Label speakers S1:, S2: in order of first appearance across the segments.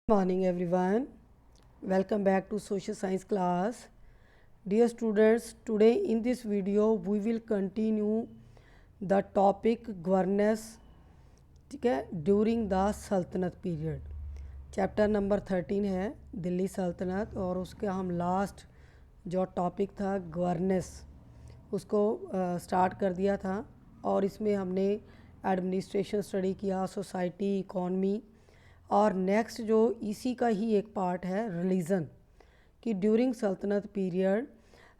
S1: Morning everyone, welcome back to social science class. Dear students, today in this video we will continue the topic governance, ठीक है, during the सल्तनत period. Chapter number 13 है दिल्ली सल्तनत, और उसके हम last जो टॉपिक था गवर्नेंस उसको स्टार्ट कर दिया था. और इसमें हमने एडमिनिस्ट्रेशन स्टडी किया, सोसाइटी, इकॉनमी, और नेक्स्ट जो इसी का ही एक पार्ट है रिलीजन, कि ड्यूरिंग सल्तनत पीरियड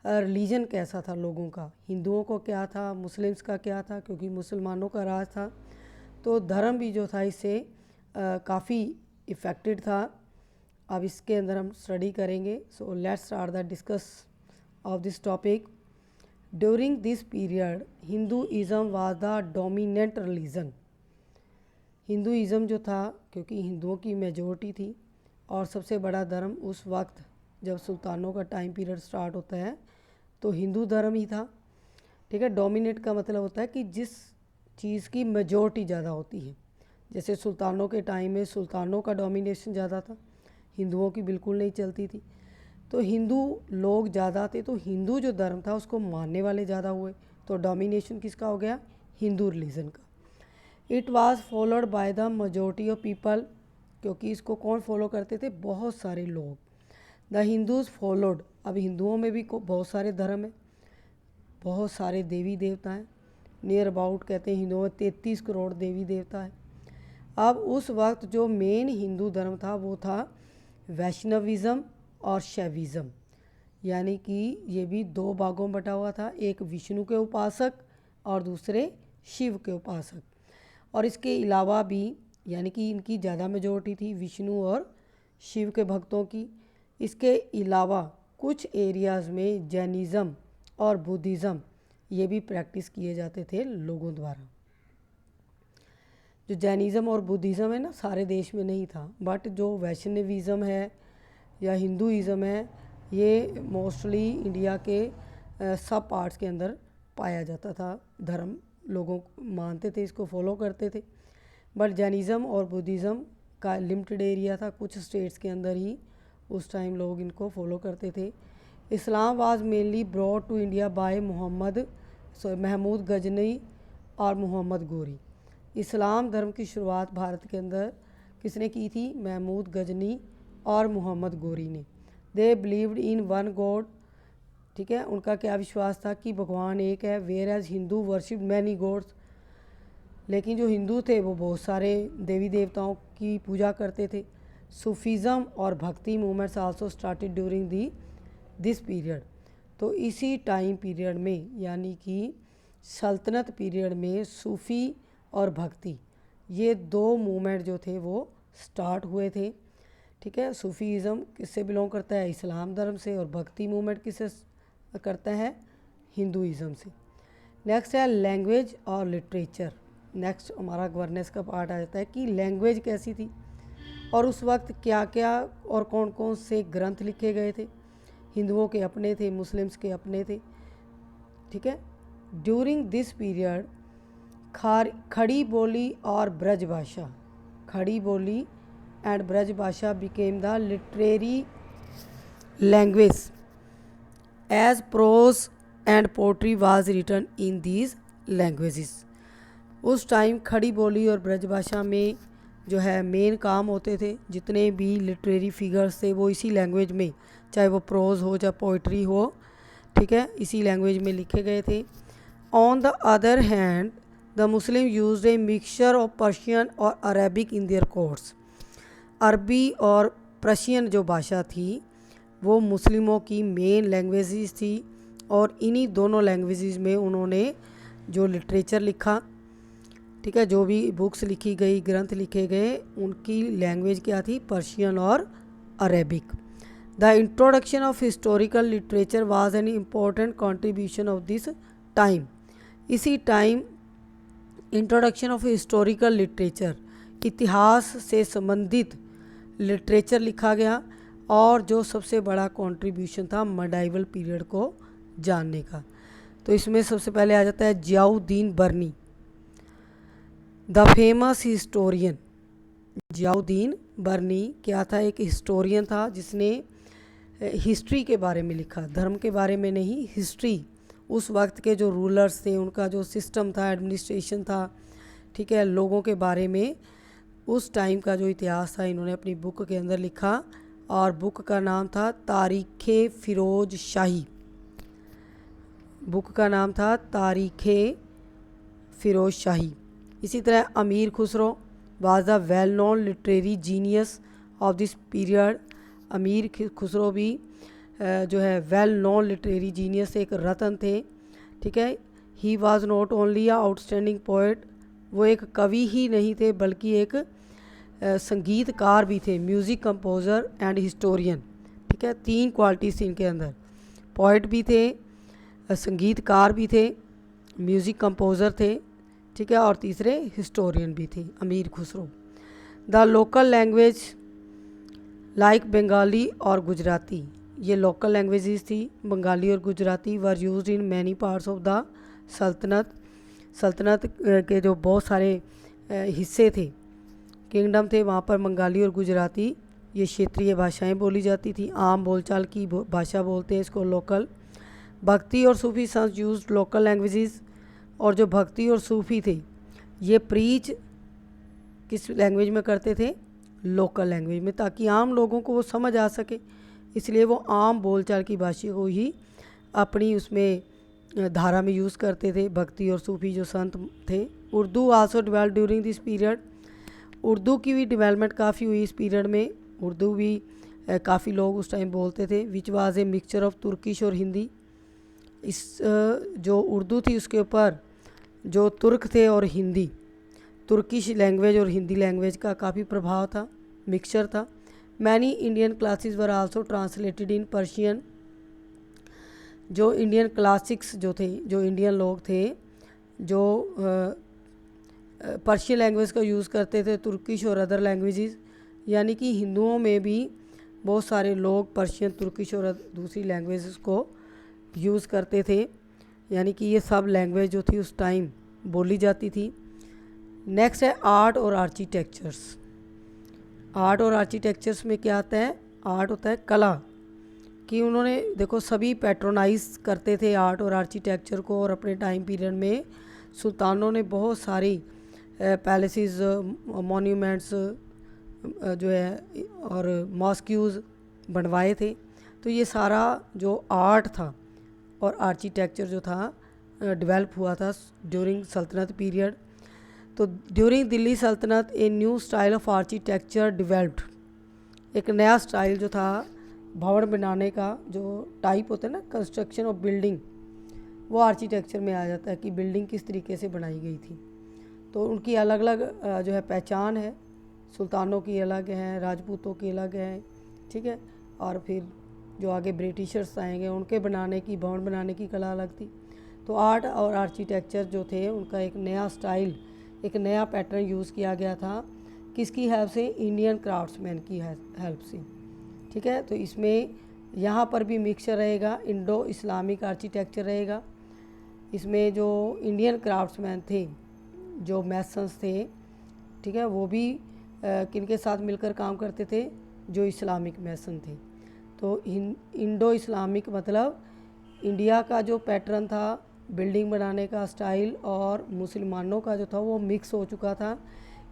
S1: रिलीजन कैसा था लोगों का, हिंदुओं को क्या था, मुस्लिम्स का क्या था, क्योंकि मुसलमानों का राज था. तो धर्म भी जो था इससे काफ़ी इफ़ेक्टेड था. अब इसके अंदर हम स्टडी करेंगे. So let's start the discuss of this topic. During this period Hinduism was the dominant religion. Hinduism जो था, क्योंकि हिंदुओं की मेजॉरिटी थी और सबसे बड़ा धर्म उस वक्त जब सुल्तानों का टाइम पीरियड स्टार्ट होता है तो हिंदू धर्म ही था. ठीक है, डोमिनेट का मतलब होता है कि जिस चीज़ की मेजॉरिटी ज़्यादा होती है. जैसे सुल्तानों के टाइम में सुल्तानों का डोमिनेशन ज़्यादा था, हिंदुओं की बिल्कुल नहीं चलती थी. तो हिंदू लोग ज़्यादा थे, तो हिंदू जो धर्म था उसको मानने वाले ज़्यादा हुए, तो डोमिनेशन किसका हो गया, हिंदू रिलीजन का. It was followed by the majority of people, क्योंकि इसको कौन फॉलो करते थे, बहुत सारे लोग. द हिंदूज़ फॉलोड, अब हिंदुओं में भी बहुत सारे धर्म हैं, बहुत सारे देवी देवता हैं. नियर अबाउट कहते हैं हिंदुओं में 33 करोड़ देवी देवता है. अब उस वक्त जो मेन हिंदू धर्म था वो था वैष्णविज़म और शैविज़म, यानी कि ये भी दो भागों में बटा हुआ था, एक विष्णु के उपासक और दूसरे शिव के उपासक. और इसके अलावा भी, यानी कि इनकी ज़्यादा मेजॉरिटी थी विष्णु और शिव के भक्तों की. इसके अलावा कुछ एरियाज़ में जैनिज़्म और बुद्धिज़्म ये भी प्रैक्टिस किए जाते थे लोगों द्वारा. जो जैनिज़्म और बुद्धिज़्म है ना, सारे देश में नहीं था, बट जो वैष्णविज़म है या हिंदुइज़म है ये मोस्टली इंडिया के सब पार्ट्स के अंदर पाया जाता था. धर्म लोगों मानते थे, इसको फॉलो करते थे. बट जैनिज़्म और बुद्धिज़्म का लिमिटेड एरिया था, कुछ स्टेट्स के अंदर ही उस टाइम लोग इनको फॉलो करते थे. Islam was mainly brought to India by Mahmud Ghazni और मोहम्मद गोरी. इस्लाम धर्म की शुरुआत भारत के अंदर किसने की थी, महमूद गजनी और मोहम्मद गोरी ने. They believed in one God, ठीक है, उनका क्या विश्वास था कि भगवान एक है. Whereas Hindu worship many gods, लेकिन जो हिंदू थे वो बहुत सारे देवी देवताओं की पूजा करते थे. सूफीज़म और भक्ति movements also started during this period. तो इसी टाइम पीरियड में, यानी कि सल्तनत पीरियड में सूफ़ी और भक्ति ये दो मूवमेंट जो थे वो स्टार्ट हुए थे. ठीक है, सूफीज़म किससे बिलोंग करता है, इस्लाम धर्म से, और भक्ति मूवमेंट किससे करता है, हिंदुइज़म से. नेक्स्ट है लैंग्वेज और लिटरेचर. नेक्स्ट हमारा गवर्नेंस का पार्ट आ जाता है कि लैंग्वेज कैसी थी और उस वक्त क्या क्या और कौन कौन से ग्रंथ लिखे गए थे. हिंदुओं के अपने थे, मुस्लिम्स के अपने थे. ठीक है, ड्यूरिंग दिस पीरियड खड़ी बोली और ब्रज भाषा, खड़ी बोली and Braj Bhasha became the literary language as prose and poetry was written in these languages. उस टाइम खड़ी बोली और ब्रज भाषा में जो है मेन काम होते थे. जितने भी लिटरेरी फिगर्स थे वो इसी लैंग्वेज में, चाहे वो प्रोज हो चाहे पोइट्री हो, ठीक है, इसी लैंग्वेज में लिखे गए थे. On the other hand the Muslim used a mixture of Persian और अरेबिक इन देयर कोर्ट्स. अरबी और प्रशियन जो भाषा थी वो मुस्लिमों की मेन लैंग्वेजेस थी, और इन्हीं दोनों लैंग्वेजेस में उन्होंने जो लिटरेचर लिखा, ठीक है, जो भी बुक्स लिखी गई, ग्रंथ लिखे गए, उनकी लैंग्वेज क्या थी, पर्शियन और Arabic. The introduction of historical literature was an important contribution of this time. इसी time introduction of historical literature, इतिहास से संबंधित लिटरेचर लिखा गया, और जो सबसे बड़ा कंट्रीब्यूशन था मेडाइवल पीरियड को जानने का. तो इसमें सबसे पहले आ जाता है जियाउद्दीन बर्नी, द फेमस हिस्टोरियन. जियाउद्दीन बर्नी क्या था, एक हिस्टोरियन था जिसने हिस्ट्री के बारे में लिखा, धर्म के बारे में नहीं, हिस्ट्री, उस वक्त के जो रूलर्स थे, उनका जो सिस्टम था, एडमिनिस्ट्रेशन था, ठीक है, लोगों के बारे में, उस टाइम का जो इतिहास था इन्होंने अपनी बुक के अंदर लिखा, और बुक का नाम था तारीख़ फ़िरोज़ शाही। बुक का नाम था तारीख़ फ़िरोज़ शाही। इसी तरह अमीर Khusro was the well known literary genius of this period. अमीर खुसरो भी जो है वेल नोन लिटरेरी जीनियस, एक रतन थे, ठीक है। He was not only a outstanding poet, वो एक कवि ही नहीं थे बल्कि एक संगीतकार भी थे, म्यूज़िक कंपोज़र एंड हिस्टोरियन, ठीक है। 3 क्वालिटीज़ थी इनके अंदर, पोएट भी थे, संगीतकार भी थे, म्यूज़िक कंपोज़र थे, ठीक है, और तीसरे हिस्टोरियन भी थे अमीर Khusro. The local language like Bengali और गुजराती, ये लोकल लैंग्वेजेस थी, बंगाली और Gujarati, were used in many parts of the सल्तनत। सल्तनत के जो बहुत सारे हिस्से थे, किंगडम थे, वहाँ पर बंगाली और गुजराती ये क्षेत्रीय भाषाएं बोली जाती थी, आम बोलचाल की भाषा बोलते हैं इसको लोकल। भक्ति और सूफ़ी संत यूज्ड लोकल लैंग्वेजेस, और जो भक्ति और सूफ़ी थे ये प्रीच किस लैंग्वेज में करते थे, लोकल लैंग्वेज में, ताकि आम लोगों को वो समझ आ सके, इसलिए वो आम बोलचाल की भाषा को ही अपनी उसमें धारा में यूज़ करते थे, भक्ति और सूफ़ी जो संत थे। Urdu also develop during this period, Urdu की भी डेवलपमेंट काफ़ी हुई इस पीरियड में, उर्दू भी काफ़ी लोग उस टाइम बोलते थे, which was a mixture of Turkish और हिंदी। इस जो उर्दू थी उसके ऊपर जो तुर्क थे और हिंदी, तुर्किश लैंग्वेज और हिंदी लैंग्वेज का काफ़ी प्रभाव था, मिक्सचर था। Many Indian classes were also translated in Persian, जो इंडियन क्लासिक्स जो थे, जो इंडियन लोग थे जो पर्शियन लैंग्वेज का यूज़ करते थे, तुर्किश और अदर लैंग्वेजेस, यानी कि हिंदुओं में भी बहुत सारे लोग पर्शियन, तुर्किश और दूसरी लैंग्वेजेस को यूज़ करते थे, यानी कि ये सब लैंग्वेज जो थी उस टाइम बोली जाती थी। नेक्स्ट है आर्ट और आर्किटेक्चर्स। आर्ट और आर्किटेक्चर्स में क्या आता है, आर्ट होता है कला, कि उन्होंने देखो सभी पैट्रोनाइज करते थे आर्ट और आर्किटेक्चर को, और अपने टाइम पीरियड में सुल्तानों ने बहुत सारी पैलेसेस, मॉन्यूमेंट्स जो है और मॉस्क्यूज़ बनवाए थे। तो ये सारा जो आर्ट था और आर्किटेक्चर जो था डेवलप हुआ था ड्यूरिंग सल्तनत पीरियड। तो ड्यूरिंग दिल्ली सल्तनत a new style of architecture developed, एक नया स्टाइल जो था भवन बनाने का, जो टाइप होता है ना कंस्ट्रक्शन ऑफ बिल्डिंग, वो आर्किटेक्चर में आ जाता है कि बिल्डिंग किस तरीके से बनाई गई थी। तो उनकी अलग अलग जो है पहचान है, सुल्तानों की अलग है, राजपूतों की अलग है, ठीक है, और फिर जो आगे ब्रिटिशर्स आएंगे उनके बनाने की, भवन बनाने की कला अलग थी। तो आर्ट और आर्किटेक्चर जो थे उनका एक नया स्टाइल, एक नया पैटर्न यूज़ किया गया था, किसकी हेल्प से, इंडियन क्राफ्ट्समैन की हेल्प से, ठीक है। तो इसमें यहाँ पर भी मिक्सचर रहेगा, इंडो इस्लामिक आर्किटेक्चर रहेगा, इसमें जो इंडियन क्राफ्ट्समैन थे, जो मैसन्स थे, ठीक है, वो भी किनके साथ मिलकर काम करते थे, जो इस्लामिक मैसन थे। तो इंडो इस्लामिक मतलब इंडिया का जो पैटर्न था बिल्डिंग बनाने का स्टाइल और मुसलमानों का जो था वो मिक्स हो चुका था,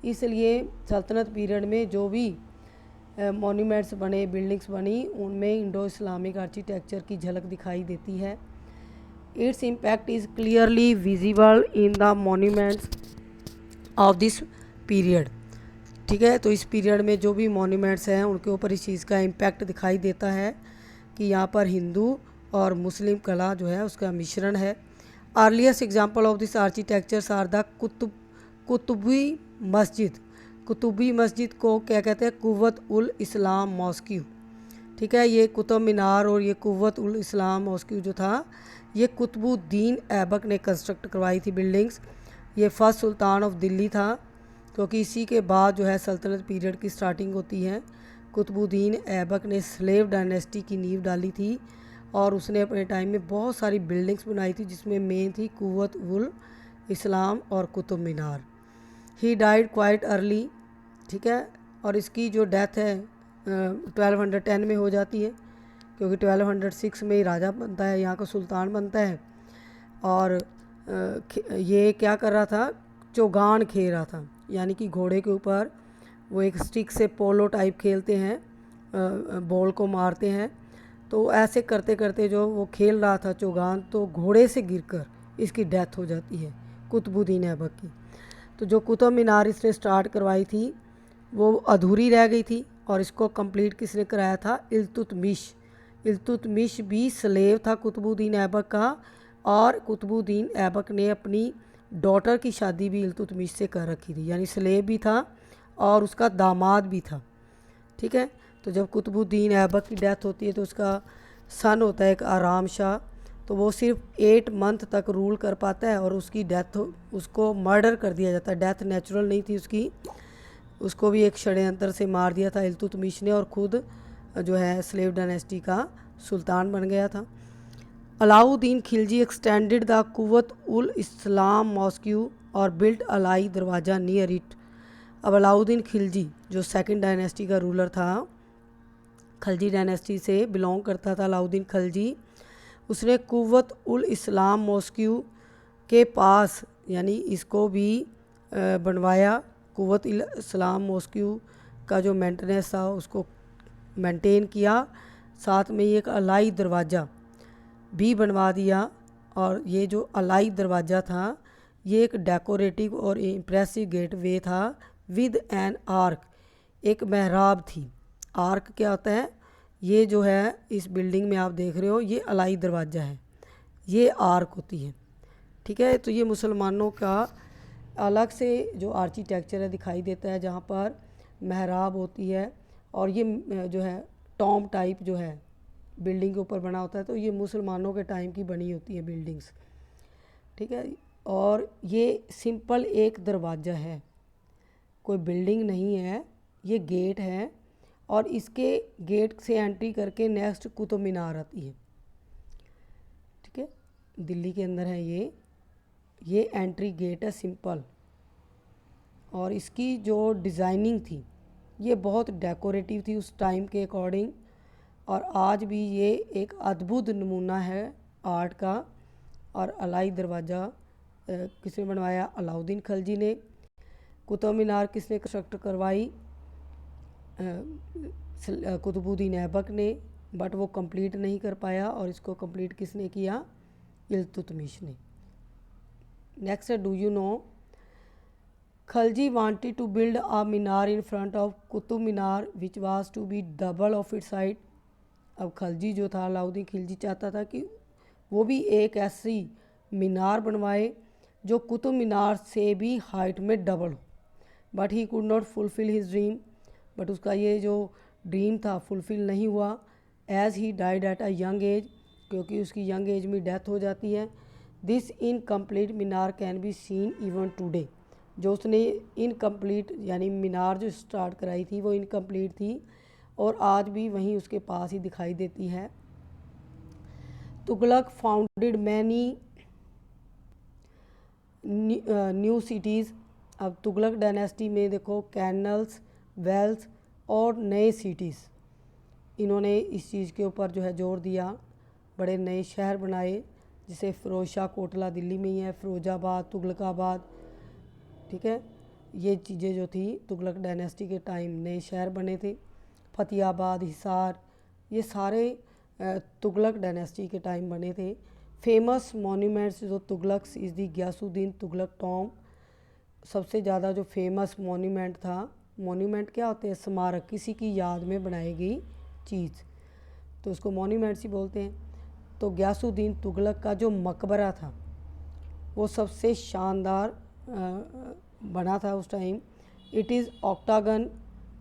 S1: इसलिए सल्तनत पीरियड में जो भी मॉन्यूमेंट्स बने, बिल्डिंग्स बनी, उनमें इंडो इस्लामिक आर्किटेक्चर की झलक दिखाई देती है। Its impact is clearly visible in the monuments of this period, ठीक है। तो इस पीरियड में जो भी मॉन्यूमेंट्स हैं उनके ऊपर इस चीज़ का इम्पैक्ट दिखाई देता है कि यहाँ पर हिंदू और मुस्लिम कला जो है उसका मिश्रण है। Earliest example of this architectures are the Qutbi Masjid. Qutbi मस्जिद को क्या कहते हैं, कुव्वत उल इस्लाम मॉस्क्यू, ठीक है। ये कुतुब मीनार और ये कुव्वत उल इस्लाम मॉस्क्यू जो था ये कुतुबुद्दीन ऐबक ने कंस्ट्रक्ट करवाई थी बिल्डिंग्स। ये फर्स्ट सुल्तान ऑफ दिल्ली था, क्योंकि इसी के बाद जो है सल्तनत पीरियड की स्टार्टिंग होती है। कुतुबुद्दीन ऐबक ने स्लेव डायनेस्टी की नींव डाली थी और उसने अपने टाइम में बहुत सारी बिल्डिंग्स बनाई थी, जिसमें मेन थी कुव्वत उल इस्लाम और Qutub Minar. He died quite early, ठीक है, और इसकी जो डेथ है 1210 में हो जाती है, क्योंकि 1206 में ही राजा बनता है, यहाँ का सुल्तान बनता है। और ये क्या कर रहा था, चौगान खेल रहा था, यानी कि घोड़े के ऊपर वो एक स्टिक से पोलो टाइप खेलते हैं, बॉल को मारते हैं। तो ऐसे करते करते जो वो खेल रहा था चौगान, तो घोड़े से गिरकर इसकी डेथ हो जाती है, कुतुबुद्दीन ऐबक की। तो जो कुतुब मीनार इसने स्टार्ट करवाई थी वो अधूरी रह गई थी, और इसको कंप्लीट किसने कराया था, इल्तुतमिश। इल्तुतमिश भी स्लेव था कुतुबुद्दीन ऐबक का, और कुतुबुद्दीन ऐबक ने अपनी डॉटर की शादी भी इल्तुतमिश से कर रखी थी, यानी स्लेव भी था और उसका दामाद भी था। ठीक है। तो जब कुतुबुद्दीन ऐबक की डेथ होती है तो उसका सन होता है एक आराम शाह, तो वो सिर्फ 8 मंथ तक रूल कर पाता है, और उसकी डेथ, उसको मर्डर कर दिया जाता है। डेथ नेचुरल नहीं थी उसकी, उसको भी एक षड्यंत्र से मार दिया था इल्तुतमिश ने, और ख़ुद जो है स्लेव डायनेस्टी का सुल्तान बन गया था। Alauddin Khilji extended the Quwwat ul Islam mosque और built Alai Darwaza near it. अब अलाउद्दीन खिलजी जो सेकंड डायनेस्टी का रूलर था, खलजी डायनेस्टी से बिलोंग करता था अलाउद्दीन खिलजी, उसने कुव्वत उल इस्लाम मॉस्क्यू के पास, यानी इसको भी बनवाया। कुव्वत उल इस्लाम मॉस्क्यू का जो मेंटेनेंस था उसको मेंटेन किया, साथ में एक अलाई दरवाज़ा भी बनवा दिया। और ये जो अलाई दरवाज़ा था ये एक डेकोरेटिव और इम्प्रेसिव गेटवे था विद एन आर्क, एक महराब थी। आर्क क्या होता है, ये जो है इस बिल्डिंग में आप देख रहे हो ये अलाई दरवाज़ा है, ये आर्क होती है। ठीक है। तो ये मुसलमानों का अलग से जो आर्किटेक्चर है दिखाई देता है, जहाँ पर महराब होती है, और ये जो है टॉम टाइप जो है बिल्डिंग के ऊपर बना होता है, तो ये मुसलमानों के टाइम की बनी होती है बिल्डिंग्स। ठीक है। और ये सिंपल एक दरवाज़ा है, कोई बिल्डिंग नहीं है, ये गेट है, और इसके गेट से एंट्री करके नेक्स्ट कुतुब मीनार आती है। ठीक है। दिल्ली के अंदर है ये एंट्री गेट है सिंपल, और इसकी जो डिज़ाइनिंग थी ये बहुत डेकोरेटिव थी उस टाइम के अकॉर्डिंग, और आज भी ये एक अद्भुत नमूना है आर्ट का। और अलाई दरवाज़ा किसने बनवाया, अलाउद्दीन खिलजी ने। कुतुब मीनार किसने कंस्ट्रक्ट करवाई, कुतुबुद्दीन ऐबक ने, बट वो कंप्लीट नहीं कर पाया, और इसको कंप्लीट किसने किया, इल्तुतमिश ने। नेक्स्ट है, do you know Khilji wanted to build a minar in front of Qutub Minar which was to be double of its height. अब खिलजी जो था, अलाउद्दीन खिलजी चाहता था कि वो भी एक ऐसी मीनार बनवाए जो कुतुब मीनार से भी हाइट में डबल हो, but he could not fulfil his dream. But उसका ये जो ड्रीम था फुलफिल नहीं हुआ, as he died at a young age, क्योंकि उसकी यंग एज में डेथ हो जाती है। This incomplete minar can be seen even today. जो उसने इनकम्प्लीट यानी मीनार जो स्टार्ट कराई थी वो इनकम्प्लीट थी, और आज भी वहीं उसके पास ही दिखाई देती है। Tughlaq founded many new cities. अब तुगलक डायनेस्टी में देखो कैनल्स, वेल्स और नए सिटीज़, इन्होंने इस चीज़ के ऊपर जो है जोर दिया, बड़े नए शहर बनाए, जैसे फ़िरोज़शाह कोटला दिल्ली में ही है, फ़िरोज़ाबाद, तुगलकाबाद। ठीक है। ये चीज़ें जो थी तुगलक डायनेस्टी के टाइम नए शहर बने थे। फतेहाबाद, हिसार, ये सारे तुगलक डायनेस्टी के टाइम बने थे। फेमस मॉन्यूमेंट्स जो Tughlaqs is the Ghiyasuddin Tughlaq tomb. सबसे ज़्यादा जो फेमस मॉन्यूमेंट था, मॉन्यूमेंट क्या होते हैं, स्मारक, किसी की याद में बनाई गई चीज़, तो उसको मॉन्यूमेंट्स ही बोलते हैं। तो गयासुद्दीन तुगलक का जो मकबरा था वो सबसे शानदार बना था उस टाइम। इट इज़ ऑक्टागन,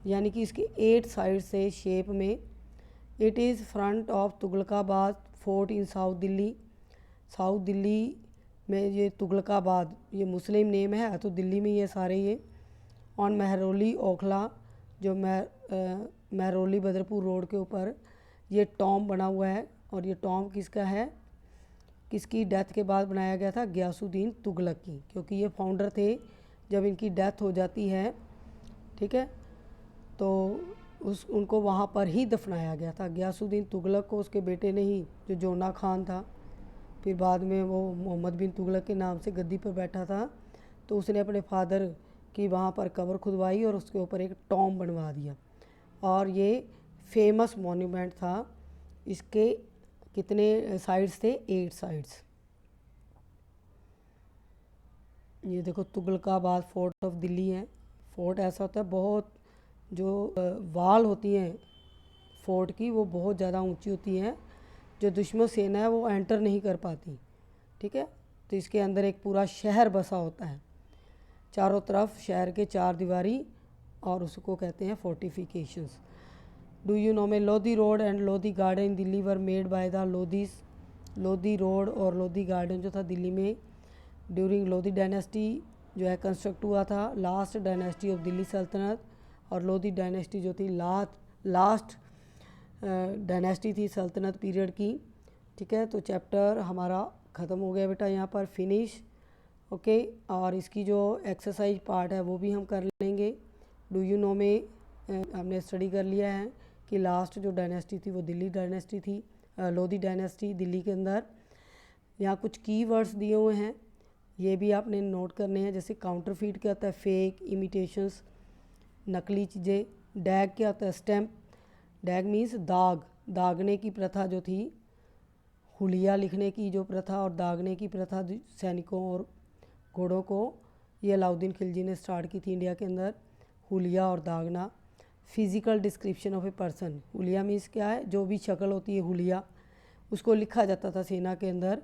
S1: यानी कि इसके 8 साइड से शेप में। It is front of Tughlaqabad fort in south Delhi. South Delhi में ये तुगलकाबाद, ये मुस्लिम नेम है तो दिल्ली में ये सारे ये। ऑन महरौली ओखला, जो महरौली बदरपुर रोड के ऊपर ये टॉम बना हुआ है, और ये टॉम किसका है, किसकी डेथ के बाद बनाया गया था, गयासुद्दीन तुगलक की, क्योंकि ये फाउंडर थे। जब इनकी डेथ हो जाती है, ठीक है, तो उनको वहाँ पर ही दफनाया गया था। गयासुद्दीन तुगलक को उसके बेटे ने ही, जो जोना खान था, फिर बाद में वो मोहम्मद बिन तुगलक के नाम से गद्दी पर बैठा था, तो उसने अपने फादर की वहाँ पर कब्र खुदवाई और उसके ऊपर एक टॉम बनवा दिया। और ये फेमस मॉन्यूमेंट था। इसके कितने साइड्स थे? 8 साइड्स। ये देखो तुगलकाबाद फोर्ट ऑफ दिल्ली है। फोर्ट ऐसा होता है, बहुत जो वाल होती हैं फोर्ट की वो बहुत ज़्यादा ऊंची होती हैं, जो दुश्मन सेना है वो एंटर नहीं कर पाती। ठीक है, तो इसके अंदर एक पूरा शहर बसा होता है, चारों तरफ शहर के 4 दीवारी, और उसको कहते हैं फोर्टिफिकेशंस। डू यू नो में Lodhi road and Lodhi garden in Delhi were made by the Lodhi's. Lodhi road और लोधी गार्डन जो था दिल्ली में ड्यूरिंग लोधी डायनेस्टी जो है कंस्ट्रक्ट हुआ था, लास्ट डायनेस्टी ऑफ दिल्ली सल्तनत। और लोधी डायनेस्टी जो थी लास्ट डायनेस्टी थी सल्तनत पीरियड की। ठीक है, तो चैप्टर हमारा ख़त्म हो गया बेटा, यहाँ पर फिनिश। ओके, और इसकी जो एक्सरसाइज पार्ट है वो भी हम कर लेंगे। डू यू नो में हमने स्टडी कर लिया है कि लास्ट जो डायनेस्टी थी वो दिल्ली डायनेस्टी थी, लोधी डायनेस्टी दिल्ली के अंदर। यहाँ कुछ की वर्ड्स दिए हुए हैं, ये भी आपने नोट करने हैं। जैसे काउंटरफीट क्या होता है? फेक, इमिटेशंस, नकली चीज़ें। डैग क्या होता है? स्टैम्प। डैग मीन्स दाग, दागने की प्रथा जो थी, हुलिया लिखने की जो प्रथा और दागने की प्रथा सैनिकों और घोड़ों को, ये अलाउद्दीन खिलजी ने स्टार्ट की थी इंडिया के अंदर, हुलिया और दागना। Physical description of a person. हुलिया मीन्स क्या है? जो भी शक्ल होती है हुलिया, उसको लिखा जाता था सेना के अंदर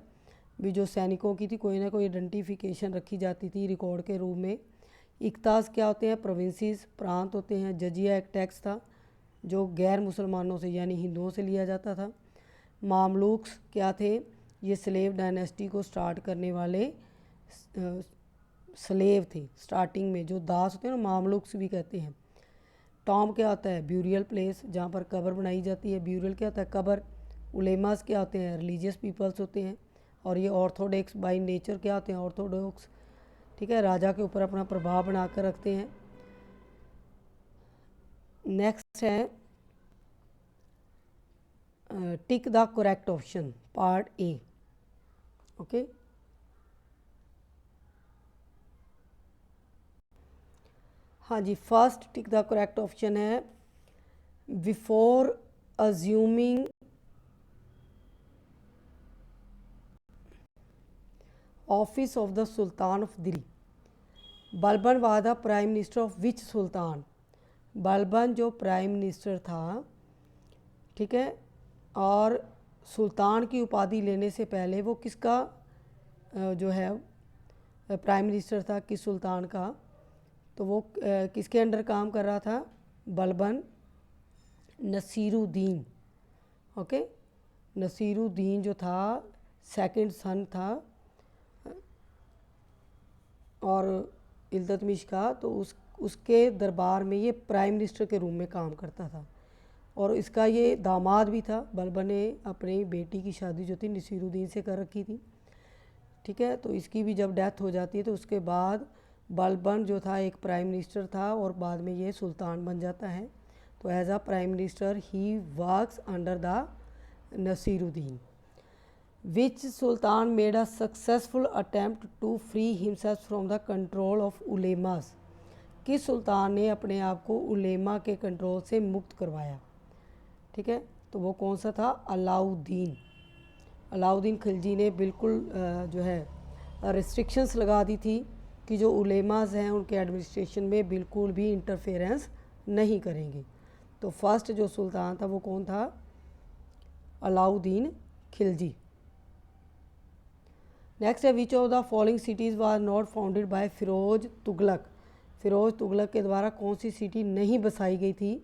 S1: भी। जो सैनिकों की थी कोई ना कोई आइडेंटिफिकेशन रखी जाती थी रिकॉर्ड के रूप में। इक्तास क्या होते हैं? प्रोविंसेस, प्रांत होते हैं। जजिया एक टैक्स था जो गैर मुसलमानों से यानी हिंदुओं से लिया जाता था। मामलूक्स क्या थे? ये स्लेव डायनेस्टी को स्टार्ट करने वाले स्लेव थे स्टार्टिंग में, जो दास होते हैं ना, मामलूक्स भी कहते हैं। टॉम क्या होता है? ब्यूरियल प्लेस, जहाँ पर कब्र बनाई जाती है। ब्यूरियल क्या होता है? कब्र। उलेमास क्या होते हैं? रिलीजियस पीपल्स होते हैं। और ये ऑर्थोडॉक्स बाय नेचर क्या होते हैं? ऑर्थोडॉक्स। ठीक है, राजा के ऊपर अपना प्रभाव बनाकर रखते हैं। नेक्स्ट है tick the correct option, part A. Okay, हाँ जी, first tick the correct option है before assuming office of the sultan of Delhi, Balban was the prime minister of which sultan. Balban जो प्राइम मिनिस्टर था, ठीक है, और सुल्तान की उपाधि लेने से पहले वो किसका जो है प्राइम मिनिस्टर था, किस सुल्तान का? तो वो किसके अंडर काम कर रहा था? बलबन नसीरुद्दीन। ओके, नसीरुद्दीन जो था सेकंड सन था और इल्तुतमिश का, तो उसके दरबार में ये प्राइम मिनिस्टर के रूम में काम करता था। और इसका ये दामाद भी था। बलबन ने अपनी बेटी की शादी जो थी नसीरुद्दीन से कर रखी थी। ठीक है, तो इसकी भी जब डेथ हो जाती है तो उसके बाद बलबन जो था एक प्राइम मिनिस्टर था और बाद में ये सुल्तान बन जाता है। तो as a prime minister he works under the Nasiruddin. Which sultan made a successful attempt to free himself from the control of ulemas. किस सुल्तान ने अपने आप को उलेमा के कंट्रोल से मुक्त करवाया? ठीक है, तो वो कौन सा था? अलाउद्दीन। अलाउद्दीन खिलजी ने बिल्कुल जो है रिस्ट्रिक्शंस लगा दी थी कि जो उलेमास हैं उनके एडमिनिस्ट्रेशन में बिल्कुल भी इंटरफेरेंस नहीं करेंगे। तो फर्स्ट जो सुल्तान था वो कौन था? अलाउद्दीन खिलजी। नेक्स्ट है which of the following cities was not founded by Firoz Tughlaq. Firoz Tughlaq के द्वारा कौन सी सिटी नहीं बसाई गई थी?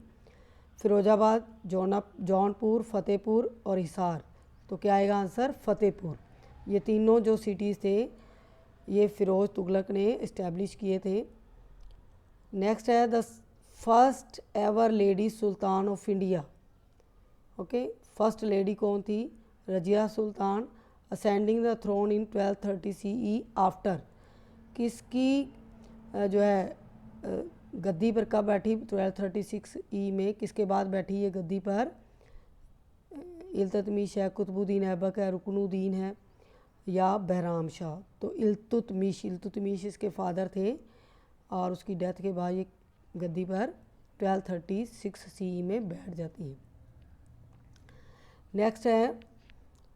S1: फिरोजाबाद, जौनपुर, फतेहपुर और हिसार। तो क्या आएगा आंसर? फतेहपुर। ये तीनों जो सिटीज़ थे ये फिरोज तुगलक ने इस्टेब्लिश किए थे। नेक्स्ट है the first ever lady sultan of India. Okay, first lady कौन थी? Razia Sultan, ascending the throne in 1230 CE after. किसकी जो है गद्दी पर कब बैठी? 1236 ई में। किसके बाद बैठी ये गद्दी पर? इल्तुतमिश है, कुतुबुद्दीन ऐबक है, रुकनुद्दीन है या बहराम शाह? तो इल्तुतमिश इसके फादर थे और उसकी डेथ के बाद ये गद्दी पर 1236 सी में बैठ जाती हैं। नेक्स्ट है,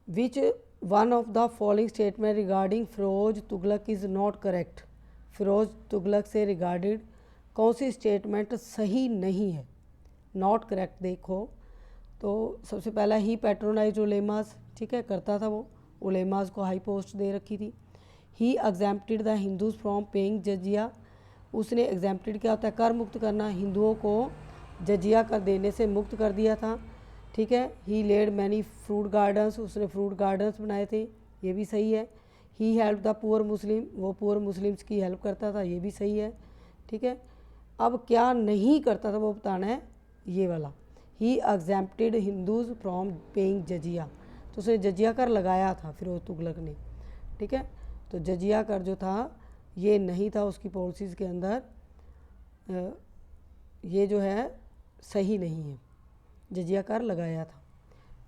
S1: which one of the following statement regarding Firoz Tughlaq is not correct? Firoz Tughlaq से रिगार्डेड कौन सी स्टेटमेंट सही नहीं है? नॉट करेक्ट देखो तो सबसे पहला ही पैट्रोनाइज उलेमास, ठीक है, करता था वो, उलेमास को हाई पोस्ट दे रखी थी। He exempted the Hindus from paying jizya, उसने एग्जाम्प्टेड क्या होता है? कर मुक्त करना, हिंदुओं को जजिया कर देने से मुक्त कर दिया था, ठीक है। ही लेड मैनी फ्रूट गार्डन्स, उसने फ्रूट गार्डन्स बनाए थे, ये भी सही है। ही हेल्प द पुअर मुस्लिम, वो पुअर मुस्लिम्स की हेल्प करता था, ये भी सही है, ठीक है। अब क्या नहीं करता था वो बताना है, ये वाला। ही एग्जाम्प्टेड हिंदूज फ्रॉम पेइंग जजिया, तो उसने जजिया कर लगाया था फ़िरोज़ तुगलक ने, ठीक है। तो जजिया कर जो था ये नहीं था उसकी पॉलिसीज़ के अंदर, ये जो है सही नहीं है, जजिया कर लगाया था।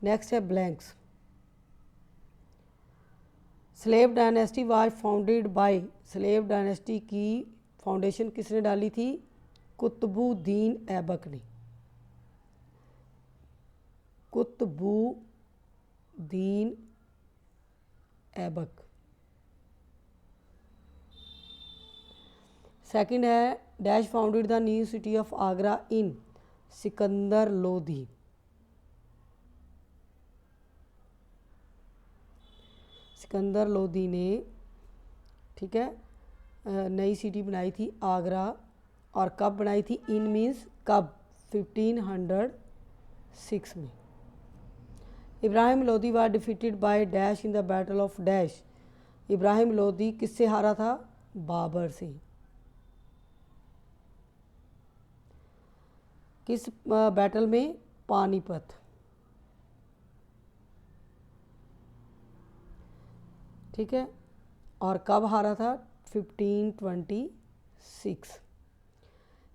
S1: नेक्स्ट है blanks. Slave dynasty was founded by, slave dynasty की फाउंडेशन किसने डाली थी? कुतुबुद्दीन ऐबक ने। कुतुबुद्दीन ऐबक। सेकंड है, dash founded the new city of Agra in? Sikandar Lodi. Sikandar Lodi ने, ठीक है, नई सिटी बनाई थी आगरा, और कब बनाई थी? इन मीन्स कब? 1506 में। Ibrahim Lodhi was defeated by dash in the battle of dash, Ibrahim Lodhi किससे हारा था? बाबर से। किस बैटल में? पानीपत, ठीक है। और कब हारा था? 1526।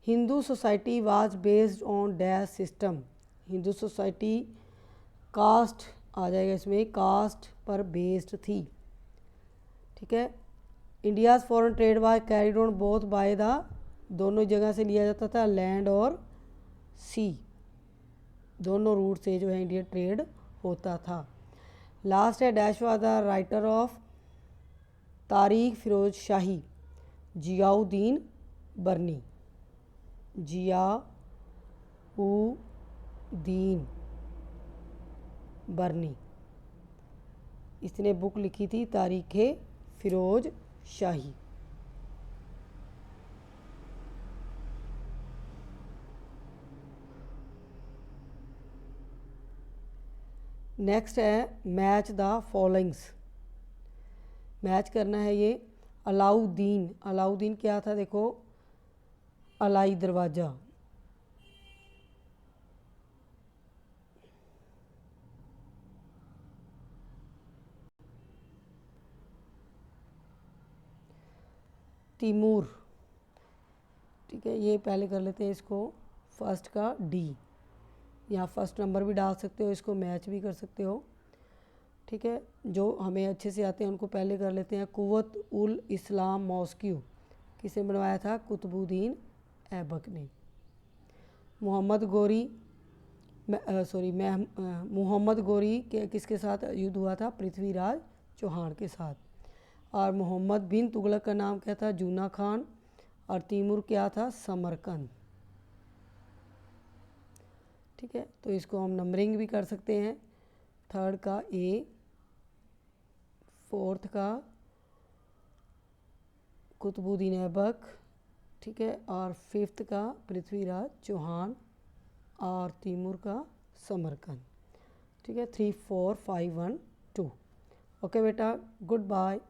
S1: Hindu society was based on dash system, Hindu society caste आ जाएगा इसमें, कास्ट पर बेस्ड थी, ठीक है। India's foreign trade was carried on both by the, दोनों जगह से लिया जाता था, लैंड और सी, दोनों रूट से जो है इंडिया ट्रेड होता था। लास्ट है, dash was the writer of तारीख फ़िरोज़ शाही? जियाउद्दीन बर्नी, जियाउद्दीन बर्नी, इसने बुक लिखी थी तारीख़ फ़िरोज़ शाही। नेक्स्ट है, मैच द फॉलोइंग्स, मैच करना है ये। अलाउद्दीन, अलाउद्दीन क्या था देखो? अलाई दरवाज़ा, तिमूर, ठीक है। ये पहले कर लेते हैं इसको, फर्स्ट का डी, यहाँ फर्स्ट नंबर भी डाल सकते हो, इसको मैच भी कर सकते हो, ठीक है। जो हमें अच्छे से आते हैं उनको पहले कर लेते हैं। कुव्वत उल इस्लाम मॉस्क्यू किसे बनवाया था? कुतुबुद्दीन ऐबक ने। मोहम्मद गोरी, मोहम्मद गोरी के किसके साथ युद्ध हुआ था? पृथ्वीराज चौहान के साथ। और मोहम्मद बिन तुगलक का नाम क्या था? जूना खान। और तैमूर क्या था? समरकंद, ठीक है। तो इसको हम नंबरिंग भी कर सकते हैं, थर्ड का ए, फोर्थ का कुतुबुद्दीन ऐबक, ठीक है। और फिफ्थ का पृथ्वीराज चौहान, और तैमूर का समरकंद, ठीक है। 3 4 5 1 2। ओके बेटा, गुड बाय।